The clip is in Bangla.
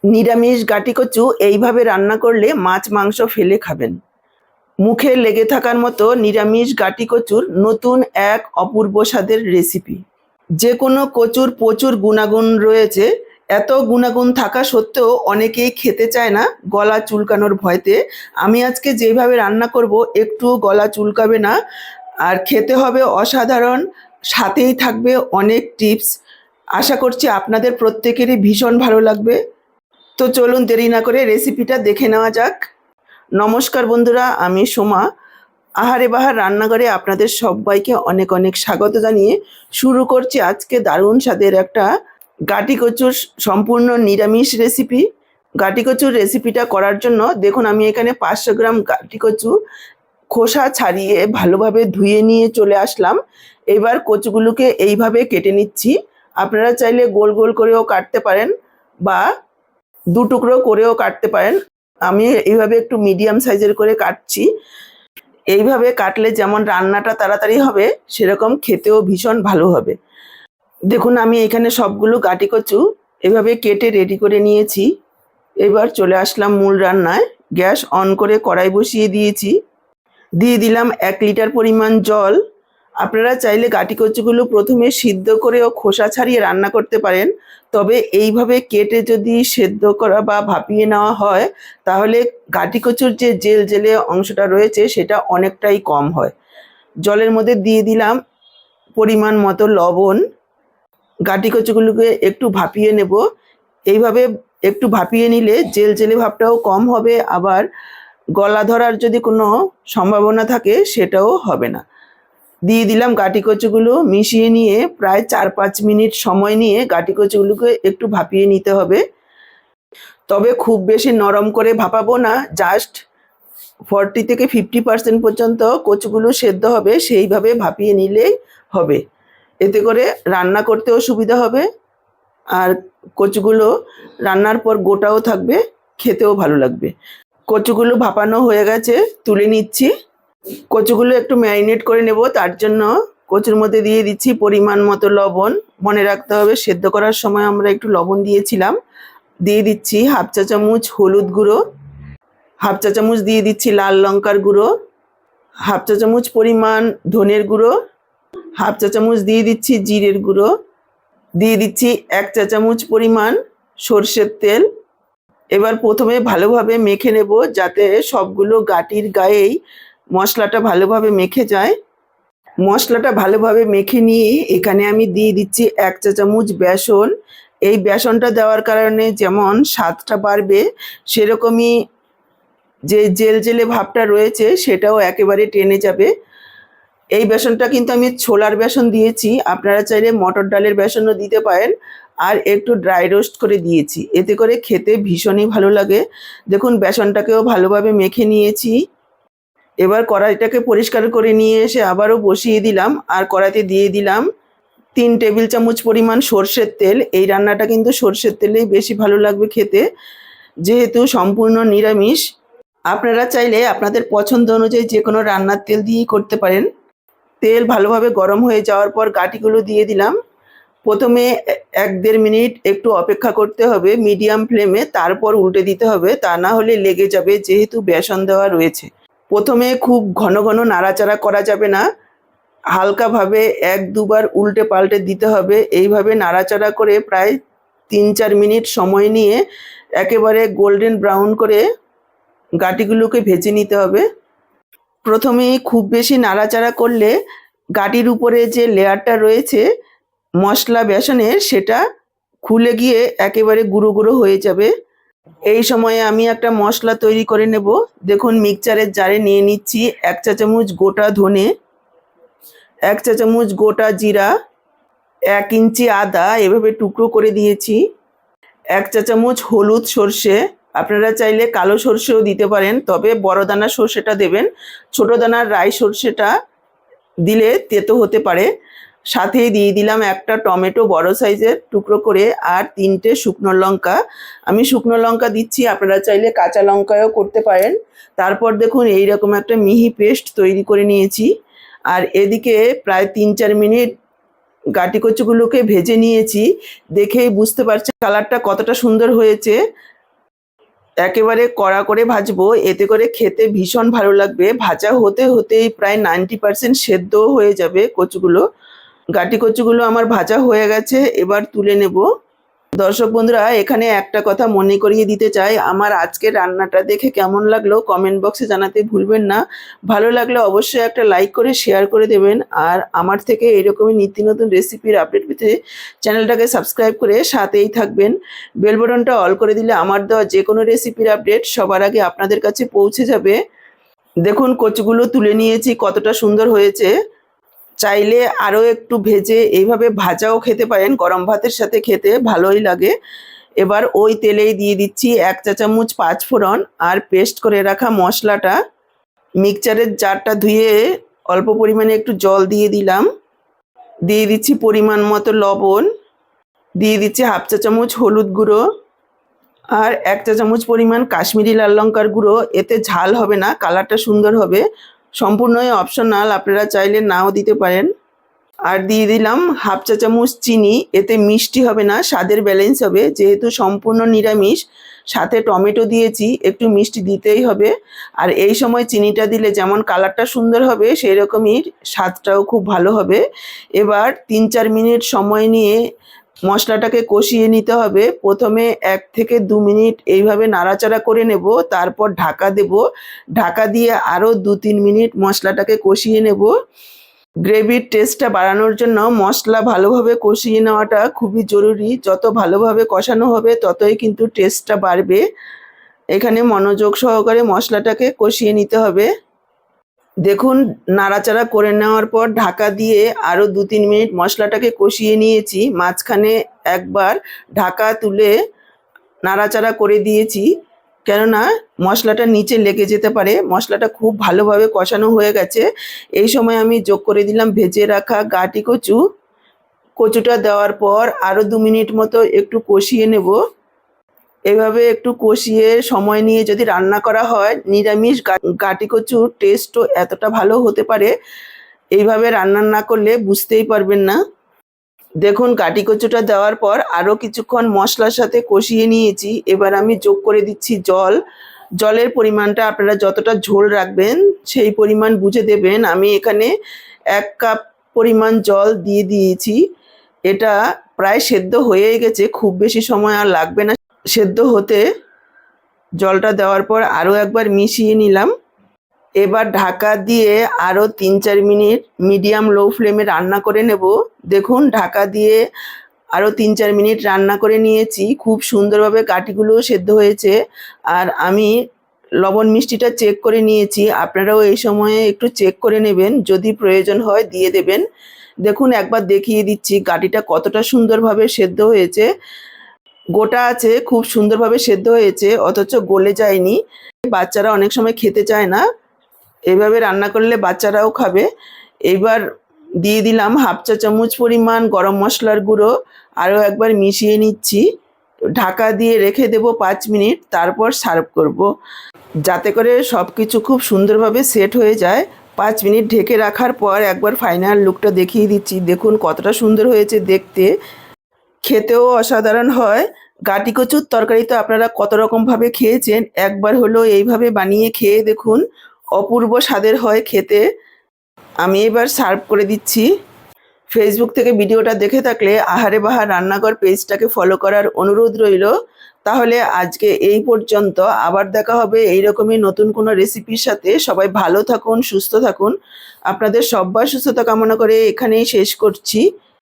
নিরামিষ গাটি কচু এইভাবে রান্না করলে মাছ মাংস ফেলে খাবেন। মুখে লেগে থাকার মতো নিরামিষ গাটি কচুর নতুন এক অপূর্ব স্বাদের রেসিপি। যে কোনো কচুর প্রচুর গুণাগুণ রয়েছে, এত গুণাগুণ থাকা সত্ত্বেও অনেকেই খেতে চায় না গলা চুলকানোর ভয়তে। আমি আজকে যেভাবে রান্না করব একটু গলা চুলকাবে না, আর খেতে হবে অসাধারণ, সাথেই থাকবে অনেক টিপস। আশা করছি আপনাদের প্রত্যেকেরই ভীষণ ভালো লাগবে। তো চলুন দেরি না করে রেসিপিটা দেখে নেওয়া যাক। নমস্কার বন্ধুরা, আমি সোমা। আহারে বাহার রান্নাঘরে আপনাদের সবাইকে অনেক অনেক স্বাগত জানিয়ে শুরু করছি আজকে দারুণ স্বাদের একটা গাটি কচুর সম্পূর্ণ নিরামিষ রেসিপি। গাটি কচুর রেসিপিটা করার জন্য দেখুন আমি এখানে 500 গ্রাম গাটি কচু খোসা ছাড়িয়ে ভালোভাবে ধুয়ে নিয়ে চলে আসলাম। এবার কচুগুলোকে এইভাবে কেটে নিচ্ছি। আপনারা চাইলে গোল গোল করেও কাটতে পারেন বা দু টুকরো করেও কাটতে পারেন। আমি এইভাবে একটু মিডিয়াম সাইজের করে কাটছি। এইভাবে কাটলে যেমন রান্নাটা তাড়াতাড়ি হবে, সেরকম খেতেও ভীষণ ভালো হবে। দেখুন আমি এখানে সবগুলো গাটি কচু এভাবে কেটে রেডি করে নিয়েছি। এবার চলে আসলাম মূল রান্নায়। গ্যাস অন করে কড়াই বসিয়ে দিয়েছি। দিয়ে দিলাম 1 লিটার পরিমাণ জল। আপনারা চাইলে গাটি কচুগুলো প্রথমে সিদ্ধ করেও খোসা ছাড়িয়ে রান্না করতে পারেন, তবে এইভাবে কেটে যদি সেদ্ধ করা বা ভাপিয়ে নেওয়া হয় তাহলে গাটি কচুর যে জেল জেলে অংশটা রয়েছে সেটা অনেকটাই কম হয়। জলের মধ্যে দিয়ে দিলাম পরিমাণ মতো লবণ। গাটি কচুগুলোকে একটু ভাপিয়ে নেব। এইভাবে একটু ভাপিয়ে নিলে জেল জেলে ভাবটাও কম হবে, আবার গলা ধরার যদি কোনো সম্ভাবনা থাকে সেটাও হবে না। দিয়ে দিলাম গাটি কচুগুলো, মিশিয়ে নিয়ে প্রায় 4-5 মিনিট সময় নিয়ে গাটি কচুগুলোকে একটু ভাপিয়ে নিতে হবে। তবে খুব বেশি নরম করে ভাপাবো না, জাস্ট 40 থেকে 50% পর্যন্ত কচুগুলো সেদ্ধ হবে সেইভাবে ভাপিয়ে নিলেই হবে। এতে করে রান্না করতেও সুবিধা হবে, আর কচুগুলো রান্নার পর গোটাও থাকবে, খেতেও ভালো লাগবে। কচুগুলো ভাপানো হয়ে গেছে, তুলে নিচ্ছি। কচুগুলো একটু ম্যারিনেট করে নেব, তার জন্য কচুর মধ্যে দিয়ে দিচ্ছি পরিমাণ মতো লবণ। মনে রাখতে হবে সেদ্ধ করার সময় আমরা একটু লবণ দিয়েছিলাম। দিয়ে দিচ্ছি হাফ চা চামচ হলুদ গুঁড়ো, হাফ চা চামচ দিয়ে দিচ্ছি লাল লঙ্কার গুঁড়ো, হাফ চা চামচ পরিমাণ ধনের গুঁড়ো, হাফ চা চামচ দিয়ে দিচ্ছি জিরের গুঁড়ো, দিয়ে দিচ্ছি 1 চা চামচ পরিমাণ সর্ষের তেল। এবার প্রথমে ভালোভাবে মেখে নেব যাতে সবগুলো গাটির গায়েই মশলাটা ভালোভাবে মেখে যায়। মশলাটা ভালোভাবে মেখে নিয়ে এখানে আমি দিয়ে দিচ্ছি 1 চা চামচ বেসন। এই বেসনটা দেওয়ার কারণে যেমন স্বাদটা বাড়বে, সেরকমই যে জেল জেলে ভাবটা রয়েছে সেটাও একেবারে টেনে যাবে। এই বেসনটা কিন্তু আমি ছোলার বেসন দিয়েছি, আপনারা চাইলে মটর ডালের বেসনও দিতে পারেন। আর একটু ড্রাই রোস্ট করে দিয়েছি, এতে করে খেতে ভীষণই ভালো লাগে। দেখুন বেসনটাকেও ভালোভাবে মেখে নিয়েছি। এবার কড়াইটাকে পরিষ্কার করে নিয়ে এসে আবারও বসিয়ে দিলাম, আর কড়াইতে দিয়ে দিলাম 3 টেবিল চামচ পরিমাণ সর্ষের তেল। এই রান্নাটা কিন্তু সর্ষের তেলেই বেশি ভালো লাগবে খেতে, যেহেতু সম্পূর্ণ নিরামিষ। আপনারা চাইলে আপনাদের পছন্দ অনুযায়ী যে কোনো রান্নার তেল দিয়েই করতে পারেন। তেল ভালোভাবে গরম হয়ে যাওয়ার পর গাটিগুলো দিয়ে দিলাম। প্রথমে 1-1.5 মিনিট একটু অপেক্ষা করতে হবে মিডিয়াম ফ্লেমে, তারপর উল্টে দিতে হবে, তা না হলে লেগে যাবে যেহেতু বেসন দেওয়া রয়েছে। প্রথমে খুব ঘন ঘন নাড়াচাড়া করা যাবে না, হালকাভাবে 1-2 বার উল্টে পাল্টে দিতে হবে। এইভাবে নাড়াচাড়া করে প্রায় 3-4 মিনিট সময় নিয়ে একেবারে গোল্ডেন ব্রাউন করে গাটিগুলোকে ভেজে নিতে হবে। প্রথমেই খুব বেশি নাড়াচাড়া করলে গাটির উপরে যে লেয়ারটা রয়েছে মশলা বেসনের, সেটা খুলে গিয়ে একেবারে গুঁড়ো গুঁড়ো হয়ে যাবে। এই সময়ে আমি একটা মশলা তৈরি করে নেব। দেখুন মিক্সচারের জারে নিয়ে নিচ্ছি 1 চা চামচ গোটা ধনে, 1 চা চামচ গোটা জিরা, 1 ইঞ্চি আদা এভাবে টুকরো করে দিয়েছি, 1 চা চামচ হলুদ সর্ষে। আপনারা চাইলে কালো সর্ষেও দিতে পারেন, তবে বড় দানার সর্ষেটা দেবেন, ছোট দানার রাই সর্ষেটা দিলে তেতো হতে পারে। সাথেই দিয়ে দিলাম একটা টমেটো বড় সাইজের টুকরো করে, আর 3টে শুকনো লঙ্কা। আমি শুকনো লঙ্কা দিচ্ছি, আপনারা চাইলে কাঁচা লঙ্কাও করতে পারেন। তারপর দেখুন এইরকম একটা মিহি পেস্ট তৈরি করে নিয়েছি। আর এদিকে প্রায় 3-4 মিনিট গাটি কচুগুলোকে ভেজে নিয়েছি। দেখেই বুঝতে পারছেন কালারটা কতটা সুন্দর হয়েছে। একেবারে কড়া করে ভাজবো, এতে করে খেতে ভীষণ ভালো লাগবে। ভাজা হতে হতেই প্রায় 90% সেদ্ধ হয়ে যাবে কচুগুলো। গাটি কচুগুলো আমার ভাজা হয়ে গেছে, এবার তুলে নেব। দর্শক বন্ধুরা, এখানে একটা কথা মনে করিয়ে দিতে চাই, আমার আজকের রান্নাটা দেখে কেমন লাগলো কমেন্ট বক্সে জানাতে ভুলবেন না। ভালো লাগলে অবশ্যই একটা লাইক করে শেয়ার করে দেবেন। আর আমার থেকে এরকমই নিত্য নতুন রেসিপির আপডেট পেতে চ্যানেলটাকে সাবস্ক্রাইব করে সাথেই থাকবেন। বেল বাটনটা অল করে দিলে আমার দেওয়া যে কোনো রেসিপির আপডেট সবার আগে আপনাদের কাছে পৌঁছে যাবে। দেখুন কচুগুলো তুলে নিয়েছি, কতটা সুন্দর হয়েছে। চাইলে আরও একটু ভেজে এইভাবে ভাজাও খেতে পারেন, গরম ভাতের সাথে খেতে ভালোই লাগে। এবার ওই তেলেই দিয়ে দিচ্ছি 1 চা চামচ পাঁচফোড়ন আর পেস্ট করে রাখা মশলাটা। মিক্সচারের জারটা ধুয়ে অল্প পরিমাণে একটু জল দিয়ে দিলাম। দিয়ে দিচ্ছি পরিমাণ মতো লবণ, দিয়ে দিচ্ছি 1/2 চা চামচ হলুদ গুঁড়ো আর 1 চা চামচ পরিমাণ কাশ্মীরি লাল লঙ্কার গুঁড়ো। এতে ঝাল হবে না, কালারটা সুন্দর হবে। সম্পূর্ণই অপশনাল, আপনারা চাইলে নাও দিতে পারেন। আর দিয়ে দিলাম 1/2 চা চামচ চিনি, এতে মিষ্টি হবে না, স্বাদের ব্যালেন্স হবে। যেহেতু সম্পূর্ণ নিরামিষ, সাথে টমেটো দিয়েছি, একটু মিষ্টি দিতেই হবে। আর এই সময় চিনিটা দিলে যেমন কালারটা সুন্দর হবে, সেই রকমই স্বাদটাও খুব ভালো হবে। এবার 3-4 মিনিট সময় নিয়ে মশলাটাকে কষিয়ে নিতে হবে। প্রথমে 1 থেকে 2 মিনিট এইভাবে নাড়াচাড়া করে নেব, তারপর ঢাকা দেব। ঢাকা দিয়ে আরও 2-3 মিনিট মশলাটাকে কষিয়ে নেব। গ্রেভির টেস্টটা বাড়ানোর জন্য মশলা ভালোভাবে কষিয়ে নেওয়াটা খুবই জরুরি। যত ভালোভাবে কষানো হবে ততই কিন্তু টেস্টটা বাড়বে। এখানে মনোযোগ সহকারে মশলাটাকে কষিয়ে নিতে হবে। দেখুন নাড়াচাড়া করে নেওয়ার পর ঢাকা দিয়ে আরও 2-3 মিনিট মশলাটাকে কষিয়ে নিয়েছি। মাঝখানে একবার ঢাকা তুলে নাড়াচাড়া করে দিয়েছি, কেননা মশলাটা নিচে লেগে যেতে পারে। মশলাটা খুব ভালোভাবে কষানো হয়ে গেছে। এই সময় আমি যোগ করে দিলাম ভেজে রাখা গাটি কচু। কচুটা দেওয়ার পর আরও 2 মিনিট মতো একটু কষিয়ে নেব। এভাবে একটু কষিয়ে সময় নিয়ে যদি রান্না করা হয়, নিরামিষ গাটি কচুর টেস্টও এতটা ভালো হতে পারে, এইভাবে রান্না না করলে বুঝতেই পারবেন না। দেখুন গাটি কচুটা দেওয়ার পর আরও কিছুক্ষণ মশলার সাথে কষিয়ে নিয়েছি। এবার আমি যোগ করে দিচ্ছি জল। জলের পরিমাণটা আপনারা যতটা ঝোল রাখবেন সেই পরিমাণ বুঝে দেবেন। আমি এখানে 1 কাপ পরিমাণ জল দিয়ে দিয়েছি। এটা প্রায় সেদ্ধ হয়েই গেছে, খুব বেশি সময় আর লাগবে না সেদ্ধ হতে। জলটা দেওয়ার পর আরও একবার মিশিয়ে নিলাম। এবার ঢাকা দিয়ে আরও 3-4 মিনিট মিডিয়াম লো ফ্লেমে রান্না করে নেব। দেখুন ঢাকা দিয়ে আরও 3-4 মিনিট রান্না করে নিয়েছি। খুব সুন্দরভাবে কাঠিগুলোও সেদ্ধ হয়েছে। আর আমি লবণ মিষ্টিটা চেক করে নিয়েছি, আপনারাও এই সময়ে একটু চেক করে নেবেন, যদি প্রয়োজন হয় দিয়ে দেবেন। দেখুন একবার দেখিয়ে দিচ্ছি কাঠিটা কতটা সুন্দরভাবে সেদ্ধ হয়েছে। গোটা আছে, খুব সুন্দরভাবে সেদ্ধ হয়েছে, অথচ গলে যায়নি। বাচ্চারা অনেক সময় খেতে চায় না, এভাবে রান্না করলে বাচ্চারাও খাবে। এবার দিয়ে দিলাম 1/2 চা চামচ পরিমাণ গরম মশলার গুঁড়ো। আরও একবার মিশিয়ে নিচ্ছি। ঢাকা দিয়ে রেখে দেব 5 মিনিট, তারপর সার্ভ করব। যাতে করে সব কিছু খুব সুন্দরভাবে সেট হয়ে যায়। 5 মিনিট ঢেকে রাখার পর একবার ফাইনাল লুকটা দেখিয়ে দিচ্ছি। দেখুন কতটা সুন্দর হয়েছে দেখতে, খেতেও অসাধারণ হয়। গাটি কচুর তরকারি তো আপনারা কত রকমভাবে খেয়েছেন, একবার হলো এইভাবে বানিয়ে খেয়ে দেখুন, অপূর্ব স্বাদের হয় খেতে। আমি এবার সার্ভ করে দিচ্ছি। ফেসবুক থেকে ভিডিওটা দেখে থাকলে আহারে বাহার রান্নাঘর পেজটাকে ফলো করার অনুরোধ রইল। তাহলে আজকে এই পর্যন্ত, আবার দেখা হবে এইরকমই নতুন কোনো রেসিপির সাথে। সবাই ভালো থাকুন, সুস্থ থাকুন। আপনাদের সবার সুস্থতা কামনা করে এখানেই শেষ করছি।